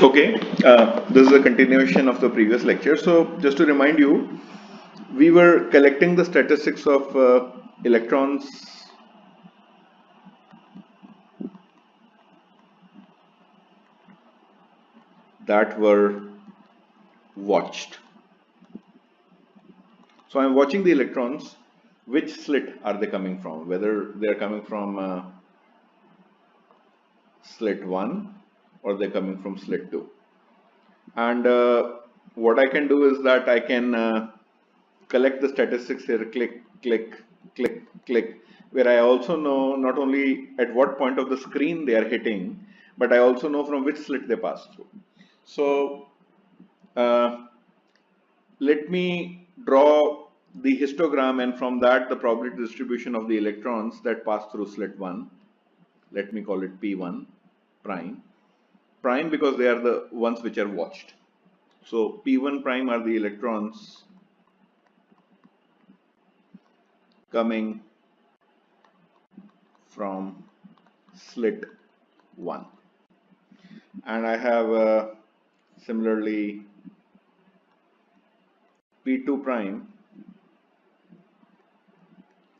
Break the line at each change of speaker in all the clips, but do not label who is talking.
Okay, this is a continuation of the previous lecture. So just to remind you, we were collecting the statistics of electrons that were watched. So I'm watching the electrons. Which slit are they coming from? Whether they are coming from slit 1 or they're coming from slit 2. And what I can do is that I can collect the statistics here, click, click, click, click, where I also know not only at what point of the screen they are hitting, but I also know from which slit they pass through. So let me draw the histogram, and from that the probability distribution of the electrons that pass through slit 1. Let me call it P1 prime. Prime because they are the ones which are watched. So P1 prime are the electrons coming from slit 1. And I have similarly P2 prime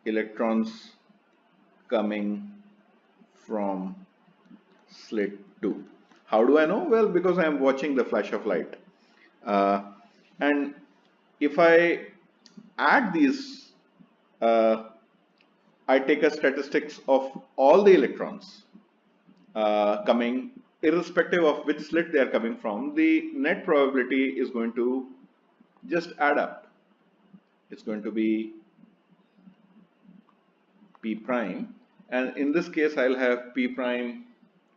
electrons coming from slit 2. How do I know? Well, because I am watching the flash of light. And if I add these, I take a statistics of all the electrons coming, irrespective of which slit they are coming from, the net probability is going to just add up. It's going to be P prime, and in this case I'll have P prime,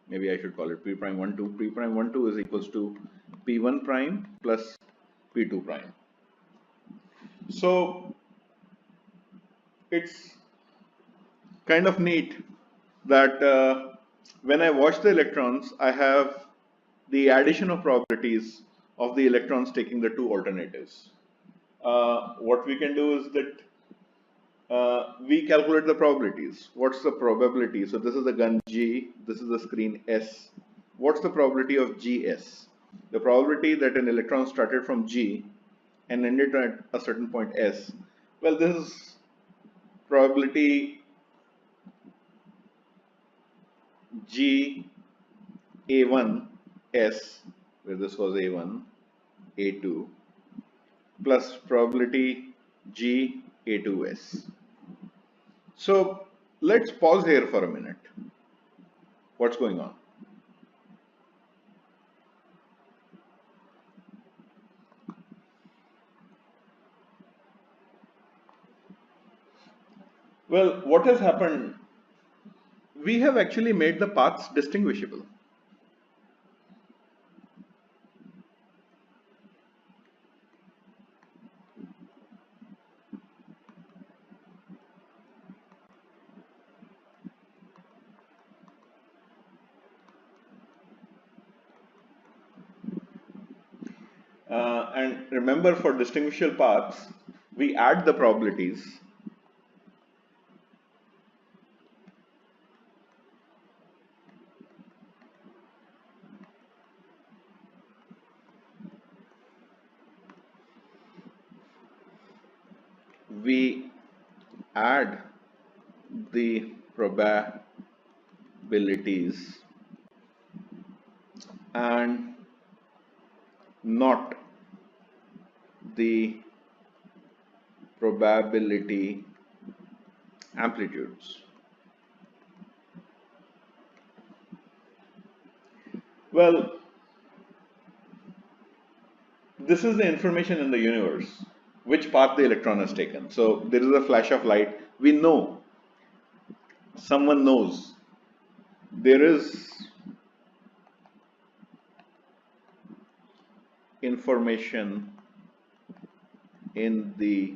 maybe I should call it P prime 1 2. P prime 1 2 is equals to P1 prime plus P2 prime. So it's kind of neat that when I watch the electrons, I have the addition of probabilities of the electrons taking the two alternatives. What we can do is that we calculate the probabilities. What's the probability? So this is the gun G, this is the screen S. What's the probability of GS? The probability that an electron started from G and ended at a certain point S. Well, this is probability G A1 S, where this was A1, A2, plus probability G A2S. So let's pause here for a minute. What's going on? Well, what has happened? We have actually made the paths distinguishable. And remember, for distinguishable paths, we add the probabilities. We add the probabilities and not the probability amplitudes. Well, this is the information in the universe, which path the electron has taken. So there is a flash of light. We know, someone knows, there is information in the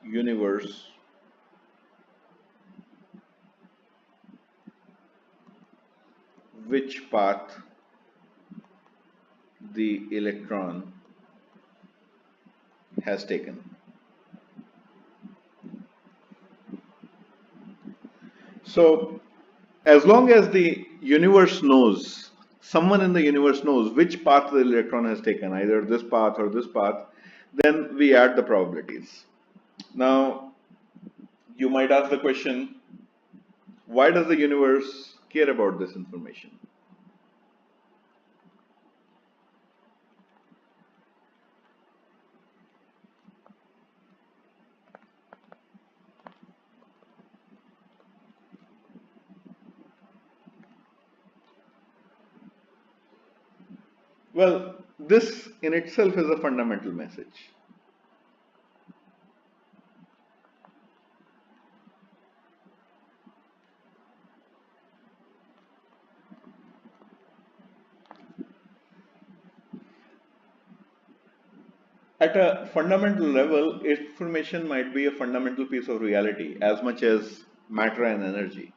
universe which path the electron has taken. So as long as the universe knows someone in the universe knows which path the electron has taken, either this path or this path, then we add the probabilities. Now, you might ask the question, why does the universe care about this information? Well, this in itself is a fundamental message. At a fundamental level, information might be a fundamental piece of reality as much as matter and energy.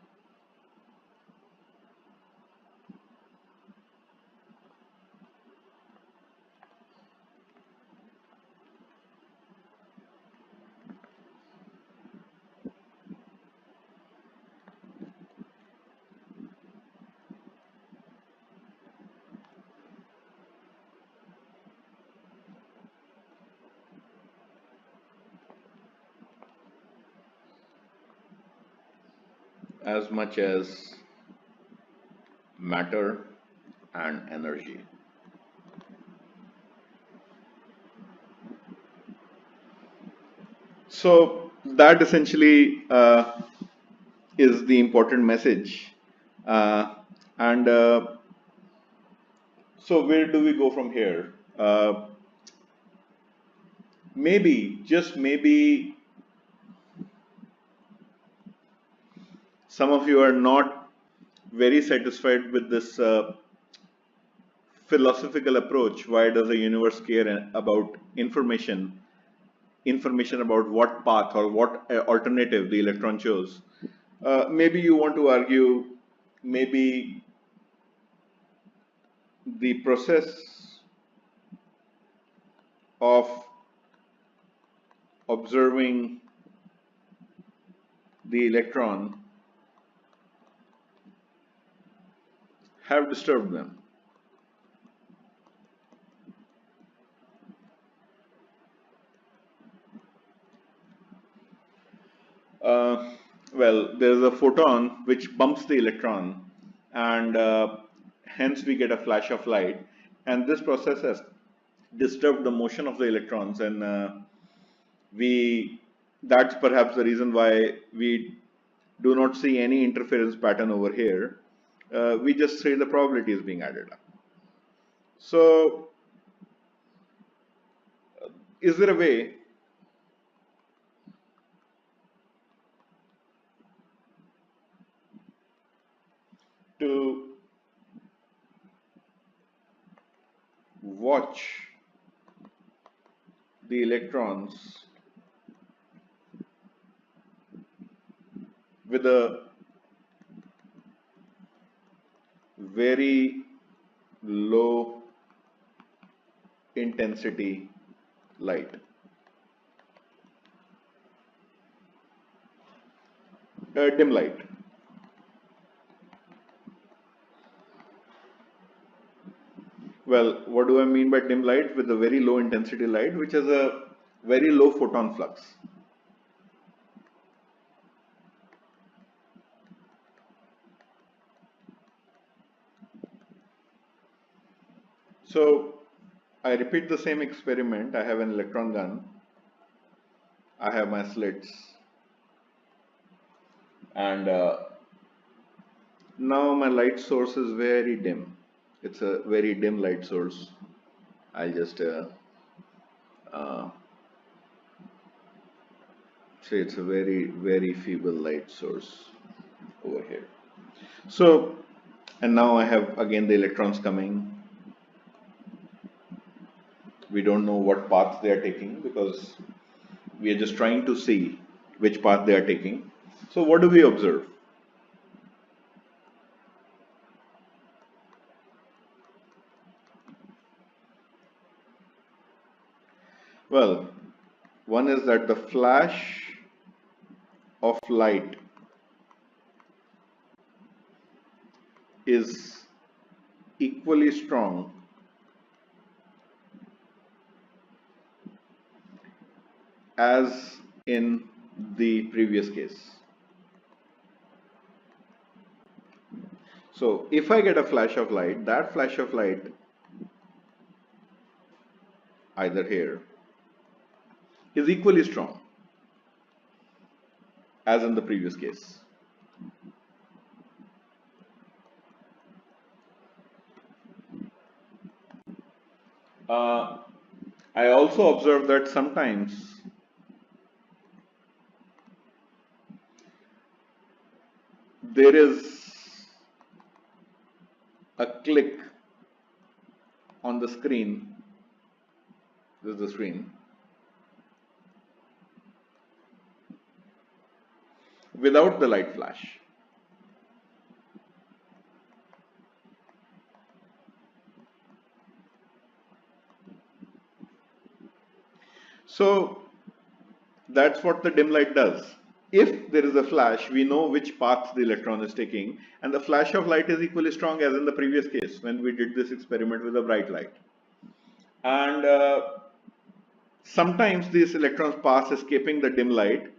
As much as matter and energy. So that essentially is the important message. And so where do we go from here? Maybe, just maybe, some of you are not very satisfied with this philosophical approach. Why does the universe care about information about what path or what alternative the electron chose? Maybe you want to argue, maybe the process of observing the electron have disturbed them. Well, there is a photon which bumps the electron, and hence we get a flash of light, and this process has disturbed the motion of the electrons, and that's perhaps the reason why we do not see any interference pattern over here. We just say the probability is being added up. So, is there a way to watch the electrons with a very low intensity light? Dim light. Well, what do I mean by dim light? With a very low intensity light, which has a very low photon flux. So I repeat the same experiment. I have an electron gun. I have my slits. And now my light source is very dim. It's a very dim light source. I'll just say it's a very, very feeble light source over here. So, and now I have again the electrons coming. We don't know what path they are taking because we are just trying to see which path they are taking. So what do we observe? Well, one is that the flash of light is equally strong as in the previous case. So if I get a flash of light, that flash of light either here is equally strong as in the previous case. I also observe that sometimes there is a click on the screen. This is the screen without the light flash. So that's what the dim light does. If there is a flash, we know which path the electron is taking, and the flash of light is equally strong as in the previous case when we did this experiment with a bright light. And sometimes these electrons pass escaping the dim light,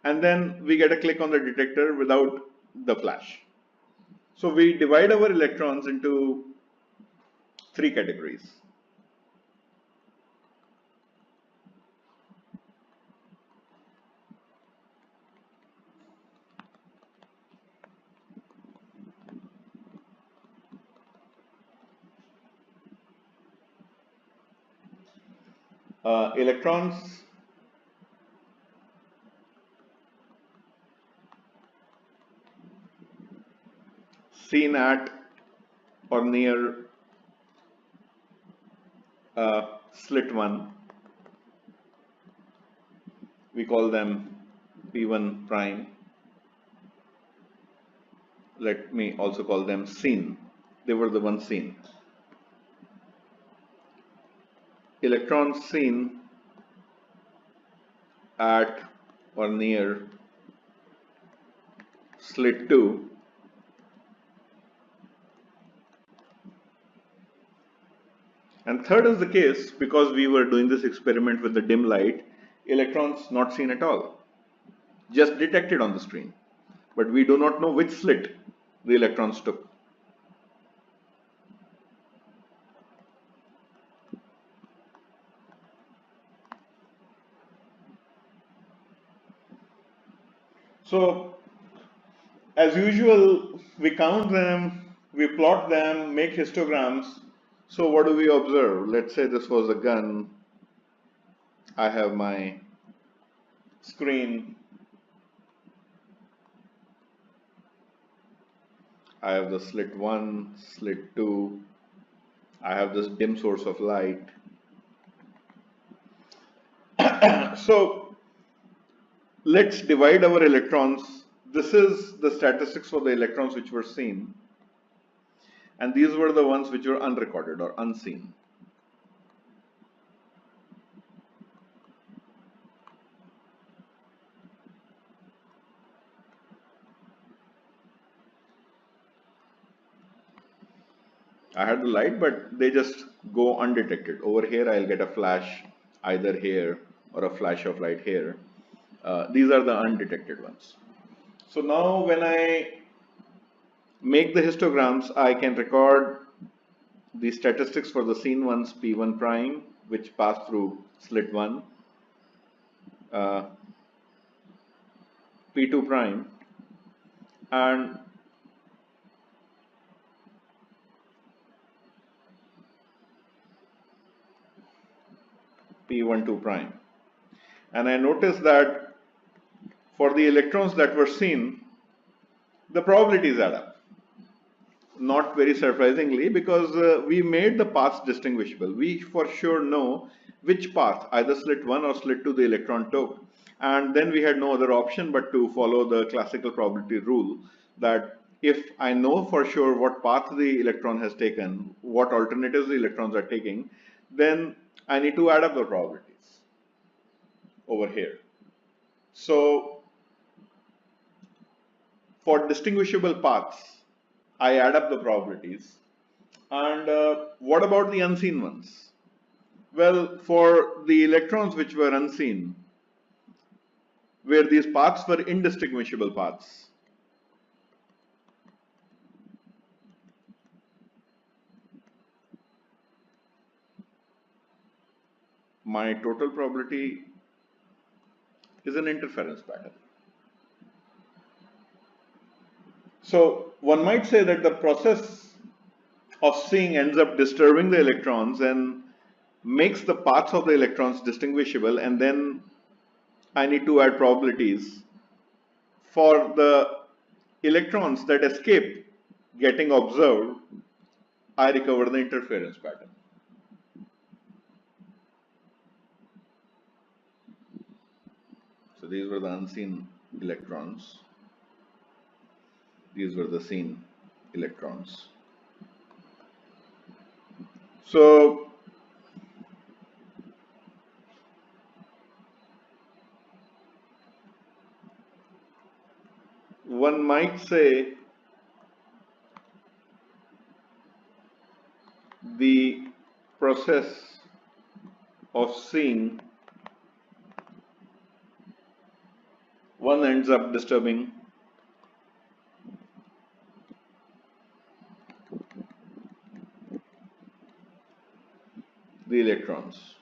and then we get a click on the detector without the flash. So we divide our electrons into three categories. Electrons seen at or near slit 1, we call them P1 prime. Let me also call them seen. They were the ones seen. Electrons seen at or near slit 2 and third is the case because we were doing this experiment with the dim light, electrons not seen at all, just detected on the screen, but we do not know which slit the electrons took. So as usual, we count them, we plot them, make histograms. So what do we observe? Let's say this was a gun. I have my screen. I have the slit 1, slit 2. I have this dim source of light. So let's divide our electrons. This is the statistics for the electrons which were seen. And these were the ones which were unrecorded or unseen. I had the light, but they just go undetected. Over here, I'll get a flash either here or a flash of light here. These are the undetected ones. So now when I make the histograms, I can record the statistics for the seen ones P1 prime, which pass through slit 1, P2 prime, and P12 prime. And I notice that for the electrons that were seen, the probabilities add up. Not very surprisingly, because we made the paths distinguishable. We for sure know which path, either slit 1 or slit 2, the electron took. And then we had no other option but to follow the classical probability rule that if I know for sure what path the electron has taken, what alternatives the electrons are taking, then I need to add up the probabilities over here. So for distinguishable paths, I add up the probabilities. And what about the unseen ones? Well, for the electrons which were unseen, where these paths were indistinguishable paths, my total probability is an interference pattern. So one might say that the process of seeing ends up disturbing the electrons and makes the paths of the electrons distinguishable, and then I need to add probabilities for the electrons that escape getting observed. I recover the interference pattern. So these were the unseen electrons. These were the seen electrons. So one might say the process of seeing, one ends up disturbing the electrons.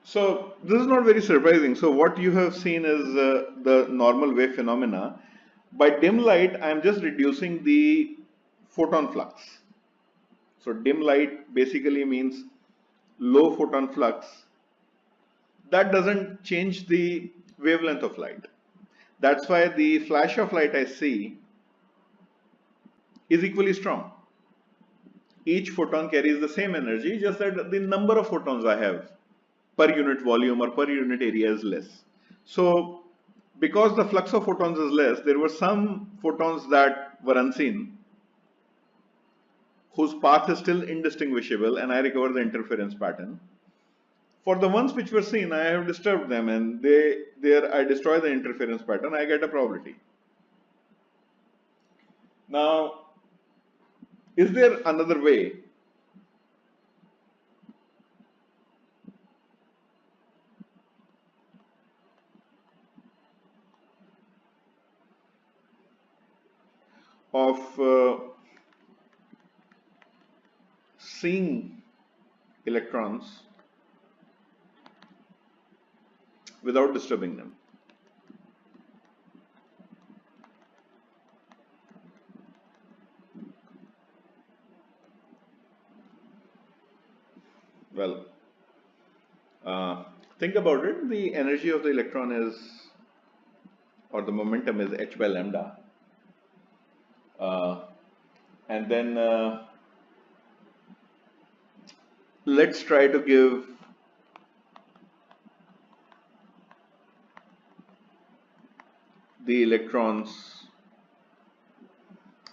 So this is not very surprising. So what you have seen is the normal wave phenomena. By dim light, I am just reducing the photon flux. So dim light basically means low photon flux. That doesn't change the wavelength of light. That's why the flash of light I see is equally strong. Each photon carries the same energy, just that the number of photons I have per unit volume or per unit area is less. So because the flux of photons is less, there were some photons that were unseen, whose path is still indistinguishable, and I recover the interference pattern. For the ones which were seen, I have disturbed them, and I destroy the interference pattern, I get a probability. Now, is there another way of seeing electrons without disturbing them? Well, think about it. The energy of the electron is, or the momentum is h by lambda. And then let's try to give the electrons,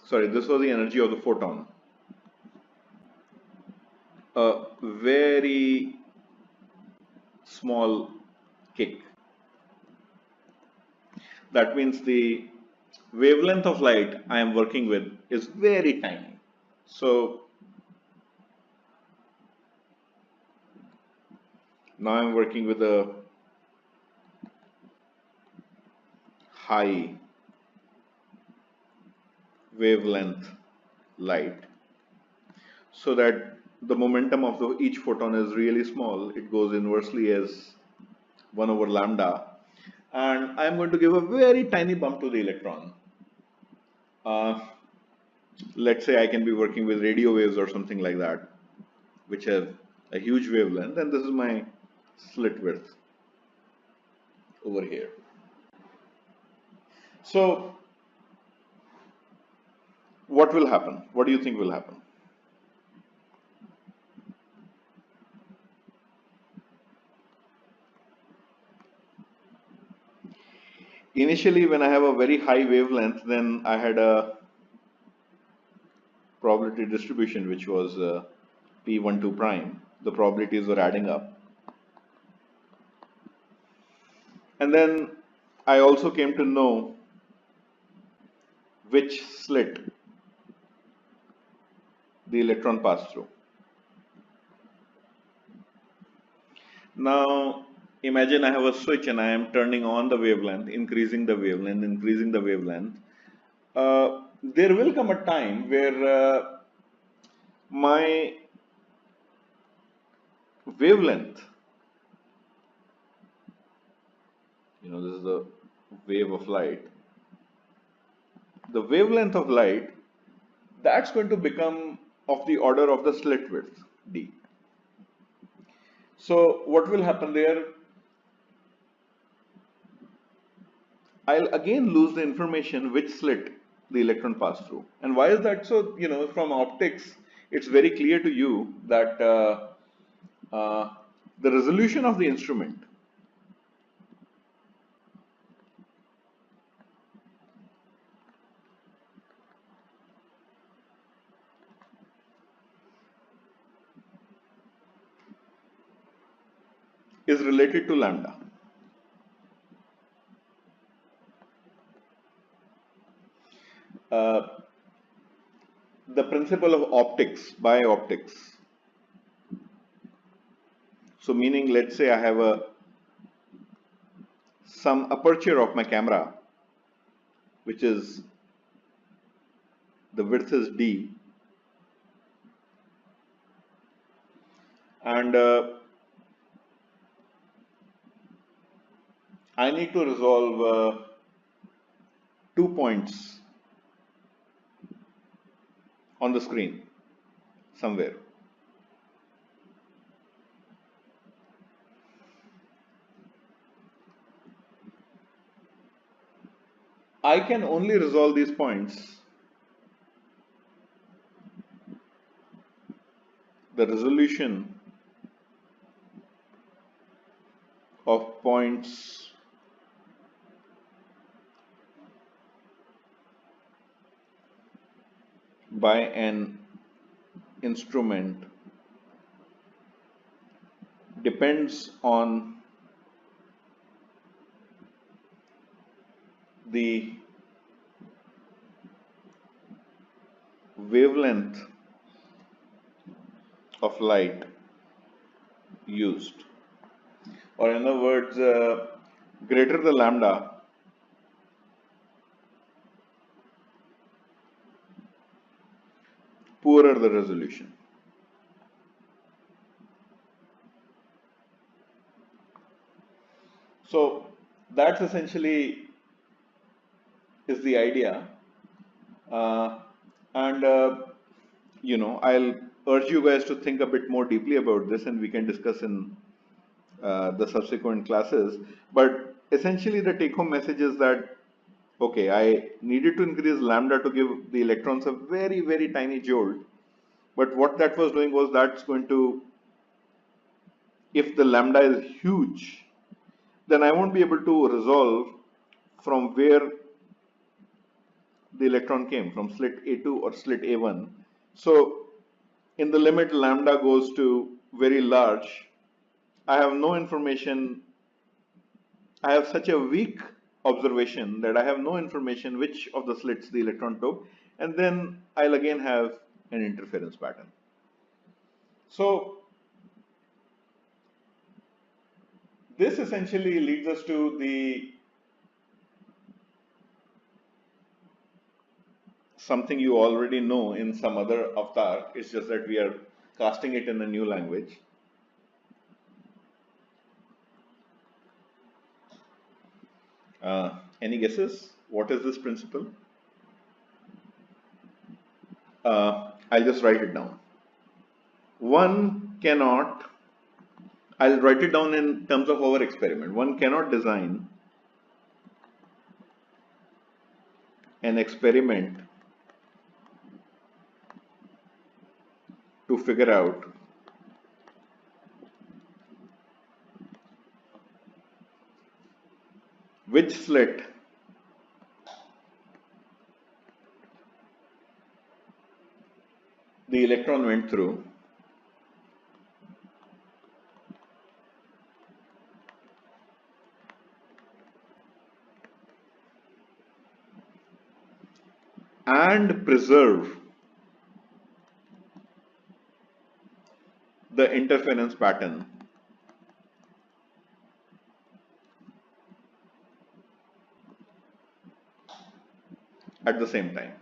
sorry, this was the energy of the photon, a very small kick. That means the wavelength of light I am working with is very tiny. So now I'm working with a high wavelength light, so that the momentum of each photon is really small. It goes inversely as 1 over lambda, and I'm going to give a very tiny bump to the electron. Let's say I can be working with radio waves or something like that, which have a huge wavelength, and this is my slit width over here. So what will happen? What do you think will happen? Initially, when I have a very high wavelength, then I had a probability distribution which was P12 prime. The probabilities were adding up. And then I also came to know which slit the electron passed through. Now imagine I have a switch and I am turning on the wavelength, increasing the wavelength, increasing the wavelength. There will come a time where my wavelength, this is the wave of light, the wavelength of light, that's going to become of the order of the slit width, d. So what will happen there? I'll again lose the information which slit the electron passed through. And why is that so? From optics, it's very clear to you that the resolution of the instrument is related to lambda. The principle of optics, by optics. So meaning, let's say I have some aperture of my camera, which is, the width is d, and I need to resolve 2 points on the screen somewhere. I can only resolve these points. The resolution of points by an instrument depends on the wavelength of light used, or in other words, greater the lambda, poorer the resolution. So that's essentially is the idea, and I'll urge you guys to think a bit more deeply about this, and we can discuss in the subsequent classes. But essentially the take-home message is that, okay, I needed to increase lambda to give the electrons a very, very tiny jolt, but what that was doing was that's going to, if the lambda is huge, then I won't be able to resolve from where the electron came, from slit A2 or slit A1. So in the limit lambda goes to very large, I have no information. I have such a weak observation that I have no information which of the slits the electron took, and then I'll again have an interference pattern. So this essentially leads us to the something you already know in some other avatar. It's just that we are casting it in a new language. Any guesses? What is this principle? I'll just write it down. One cannot, I'll write it down in terms of our experiment. One cannot design an experiment to figure out which slit the electron went through and preserve the interference pattern at the same time.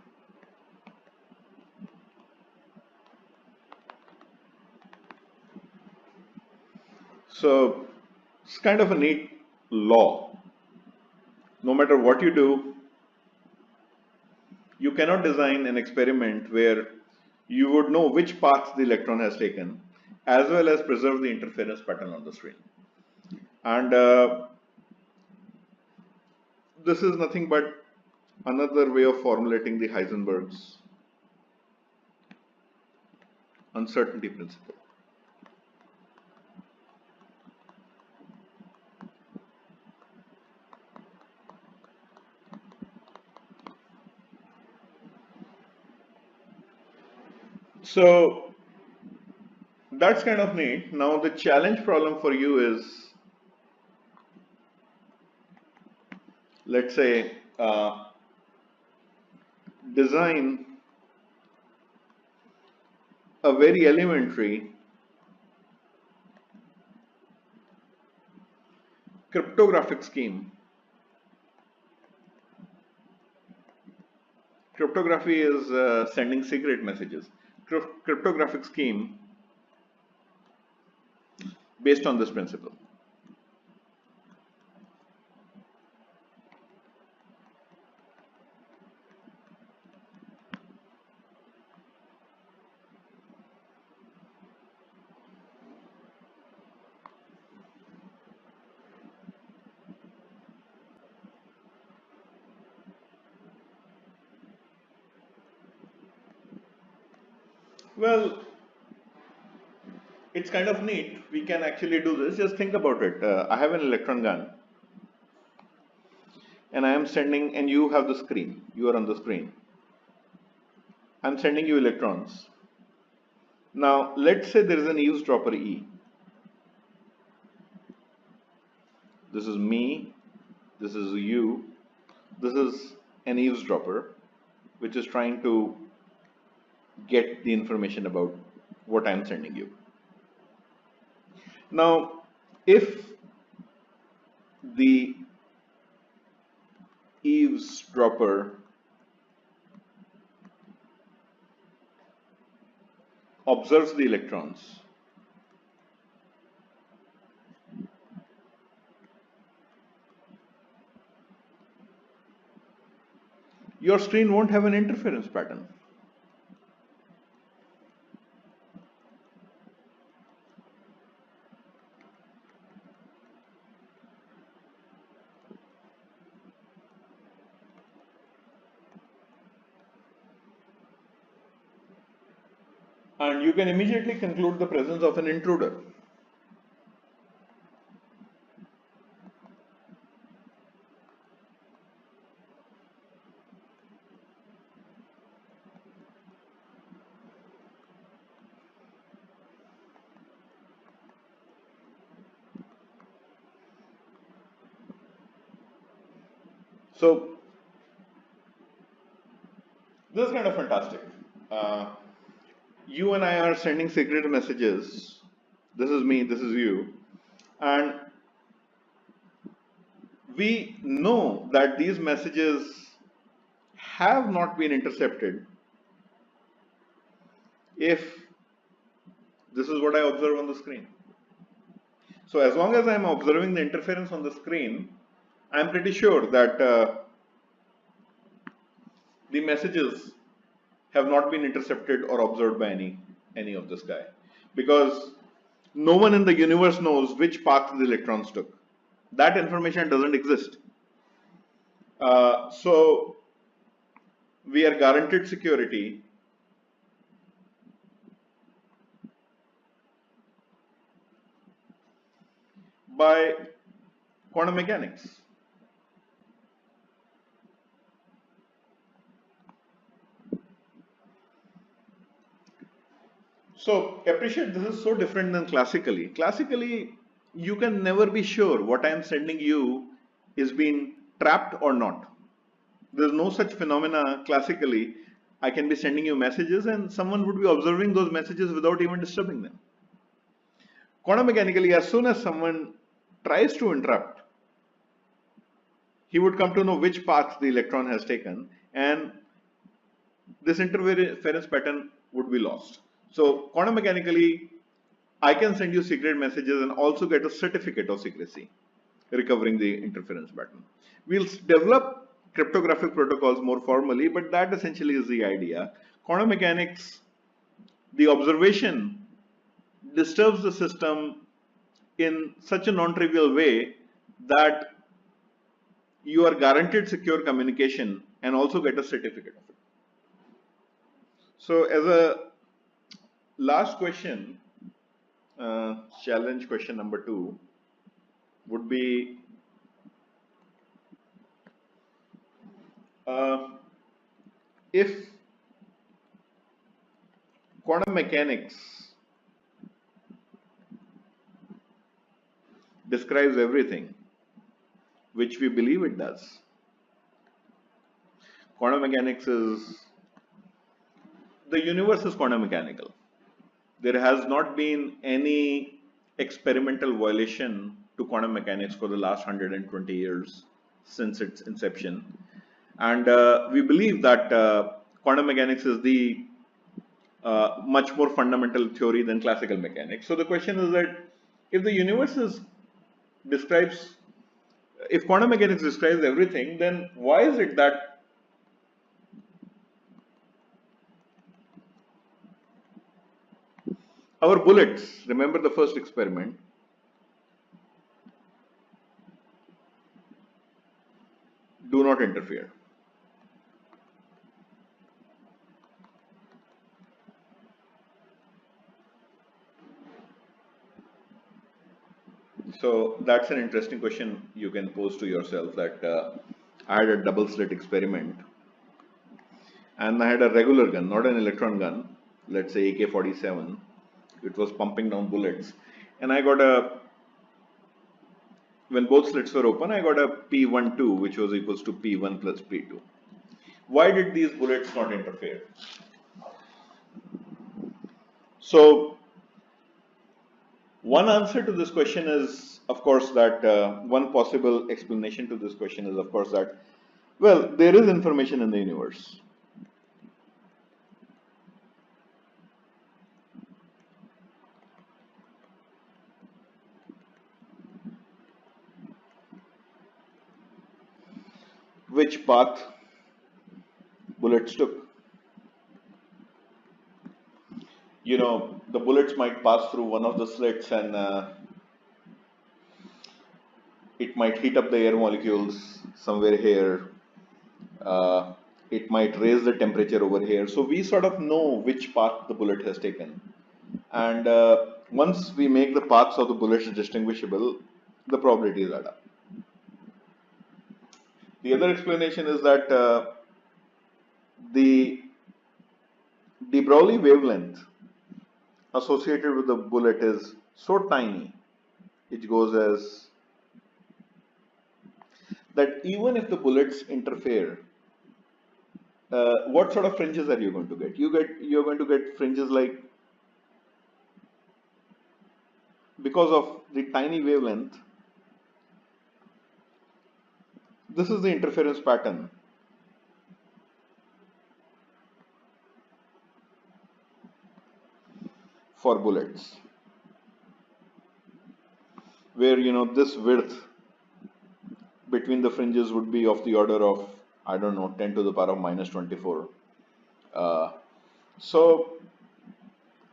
So it's kind of a neat law. No matter what you do, you cannot design an experiment where you would know which path the electron has taken, as well as preserve the interference pattern on the screen. And this is nothing but another way of formulating the Heisenberg's uncertainty principle. So that's kind of neat. Now the challenge problem for you is, let's say, design a very elementary cryptographic scheme. Cryptography is sending secret messages. Cryptographic scheme based on this principle. Well, it's kind of neat. We can actually do this. Just think about it. I have an electron gun, and I am sending, and you have the screen. You are on the screen. I'm sending you electrons. Now, let's say there is an eavesdropper E. This is me. This is you. This is an eavesdropper, which is trying to get the information about what I'm sending you. Now, if the eavesdropper observes the electrons, your screen won't have an interference pattern. And you can immediately conclude the presence of an intruder. So this is kind of fantastic. You and I are sending secret messages. This is me, this is you. And we know that these messages have not been intercepted if this is what I observe on the screen. So as long as I am observing the interference on the screen, I am pretty sure that the messages have not been intercepted or observed by any of this guy, because no one in the universe knows which path the electrons took. That information doesn't exist. So we are guaranteed security by quantum mechanics. So appreciate, this is so different than classically. Classically, you can never be sure what I am sending you is being trapped or not. There's no such phenomena classically. I can be sending you messages and someone would be observing those messages without even disturbing them. Quantum mechanically, as soon as someone tries to interrupt, he would come to know which path the electron has taken, and this interference pattern would be lost. So quantum mechanically, I can send you secret messages and also get a certificate of secrecy, recovering the interference pattern. We'll develop cryptographic protocols more formally, but that essentially is the idea. Quantum mechanics, the observation disturbs the system in such a non-trivial way that you are guaranteed secure communication and also get a certificate of it. So as a last question, challenge question number 2 would be, if quantum mechanics describes everything, which we believe it does, quantum mechanics is, the universe is quantum mechanical. There has not been any experimental violation to quantum mechanics for the last 120 years since its inception. And we believe that quantum mechanics is the much more fundamental theory than classical mechanics. So the question is that if the universe describes, if quantum mechanics describes everything, then why is it that our bullets, remember the first experiment, do not interfere? So that's an interesting question you can pose to yourself, that I had a double slit experiment and I had a regular gun, not an electron gun, let's say AK-47. It was pumping down bullets, and I got a, when both slits were open, I got a P12, which was equals to P1 plus P2. Why did these bullets not interfere? So one answer to this question is, of course, that one possible explanation to this question is, of course, that, well, there is information in the universe. Which path bullets took? You know, the bullets might pass through one of the slits and it might heat up the air molecules somewhere here. It might raise the temperature over here. So we sort of know which path the bullet has taken. And once we make the paths of the bullets distinguishable, the probabilities add up. The other explanation is that the de Broglie wavelength associated with the bullet is so tiny, it goes as that even if the bullets interfere, what sort of fringes are you going to get? You're going to get fringes like, because of the tiny wavelength, this is the interference pattern. For bullets, where, you know, this width between the fringes would be of the order of, I don't know, 10 to the power of minus 24. So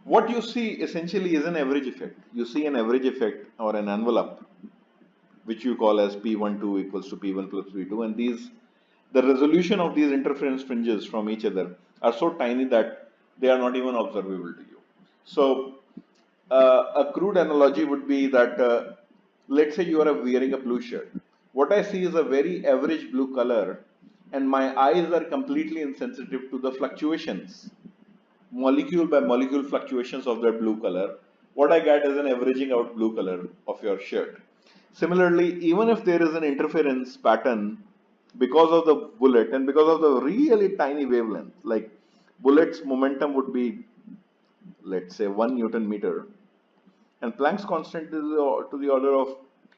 what you see essentially is an average effect. You see an average effect or an envelope, which you call as P12 equals to P1 plus P2, and the resolution of these interference fringes from each other are so tiny that they are not even observable to you. So a crude analogy would be that let's say you are wearing a blue shirt. What I see is a very average blue color, and my eyes are completely insensitive to the fluctuations, molecule by molecule fluctuations of that blue color. What I get is an averaging out blue color of your shirt. Similarly, even if there is an interference pattern because of the bullet and because of the really tiny wavelength. Like bullet's momentum would be, let's say, 1 Newton meter, and Planck's constant is to the order of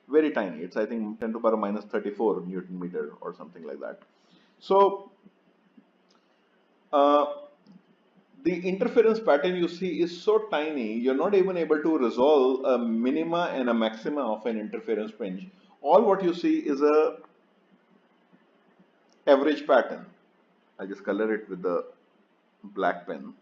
very tiny. It's, I think, 10 to the power minus 34 Newton meter or something like that. So uh, the interference pattern you see is so tiny, you're not even able to resolve a minima and a maxima of an interference fringe. All what you see is a average pattern. I'll just color it with the black pen.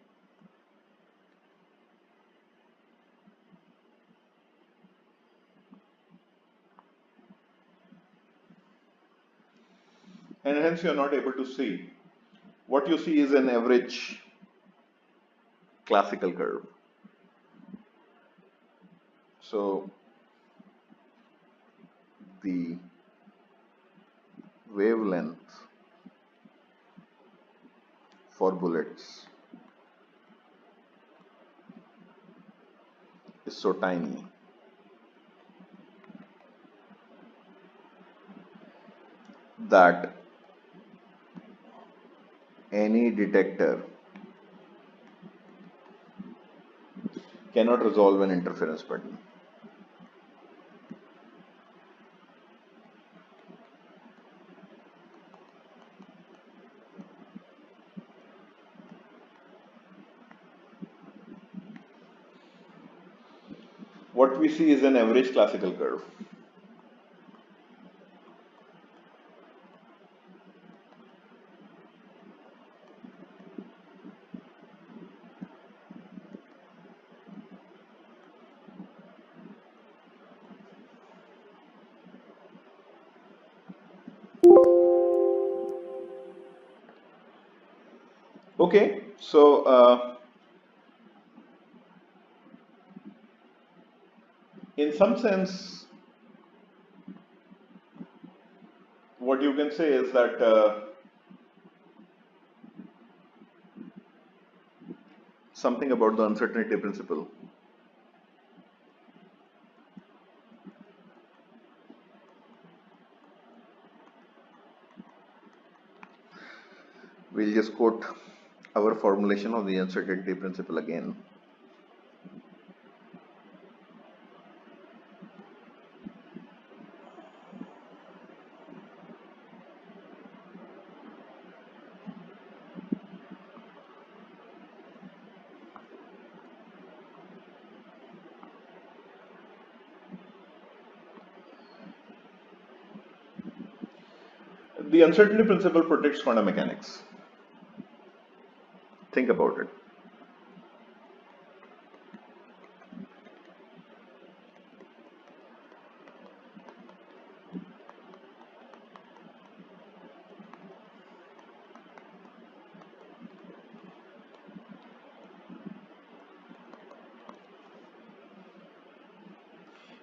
And hence you're not able to see. What you see is an average classical curve. So the wavelength for bullets is so tiny that any detector cannot resolve an interference pattern. What we see is an average classical curve. Okay, so in some sense, what you can say is that something about the uncertainty principle. We'll just quote our formulation of the uncertainty principle again. The uncertainty principle protects quantum mechanics. Think about it.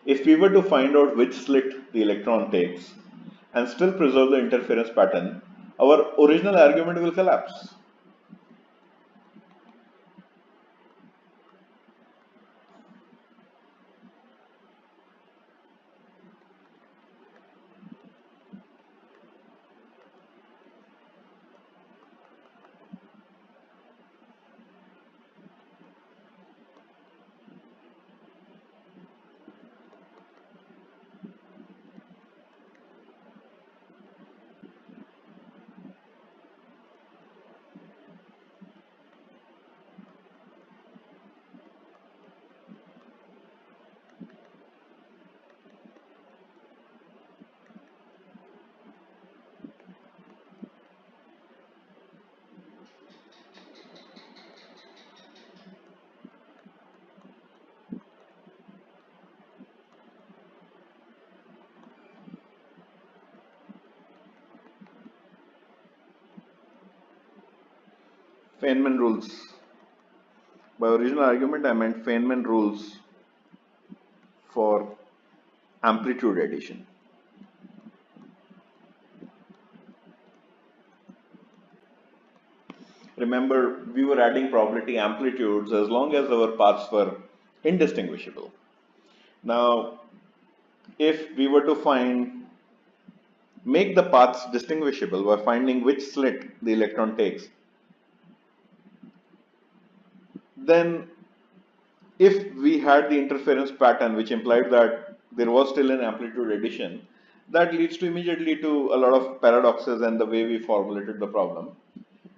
If we were to find out which slit the electron takes and still preserve the interference pattern, our original argument will collapse. Feynman rules. By original argument, I meant Feynman rules for amplitude addition. Remember, we were adding probability amplitudes as long as our paths were indistinguishable. Now, if we were to find make the paths distinguishable by finding which slit the electron takes, then if we had the interference pattern which implied that there was still an amplitude addition, that leads to immediately to a lot of paradoxes and the way we formulated the problem.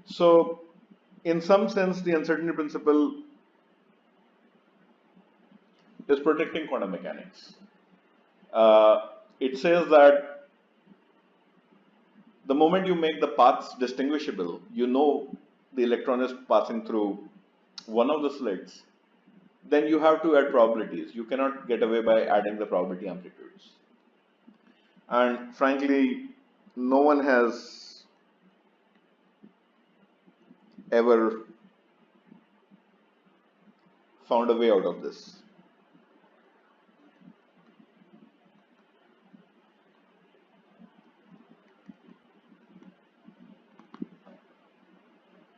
So in some sense, the uncertainty principle is protecting quantum mechanics. It says that the moment you make the paths distinguishable, you know the electron is passing through one of the slits, then you have to add probabilities. You cannot get away by adding the probability amplitudes. And frankly, no one has ever found a way out of this.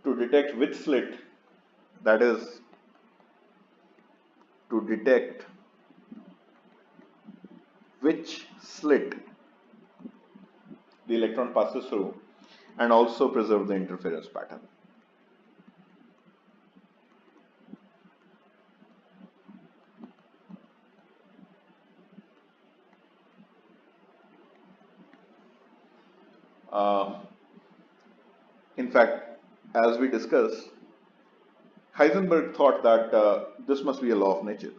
To detect which slit, that is, to detect which slit the electron passes through and also preserve the interference pattern. In fact, as we discussed, Heisenberg thought that this must be a law of nature.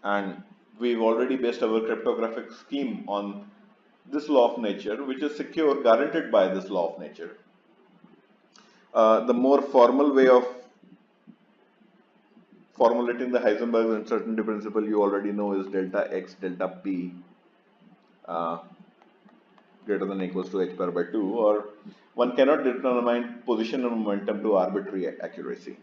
And we've already based our cryptographic scheme on this law of nature, which is secure, guaranteed by this law of nature. The more formal way of formulating the Heisenberg's uncertainty principle you already know is delta x delta p greater than or equals to h bar by 2, or one cannot determine position and momentum to arbitrary accuracy.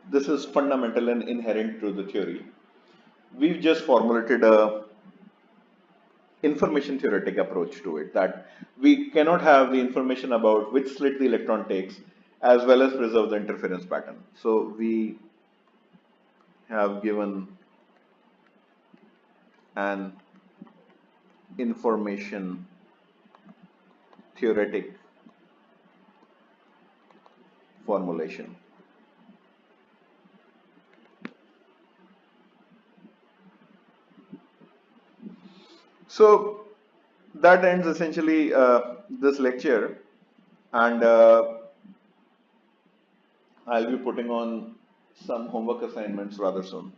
This is fundamental and inherent to the theory. We've just formulated a information theoretic approach to it, that we cannot have the information about which slit the electron takes as well as preserve the interference pattern. So we have given an information theoretic formulation. So that ends essentially this lecture, and I'll be putting on some homework assignments rather soon.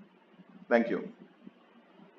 Thank you.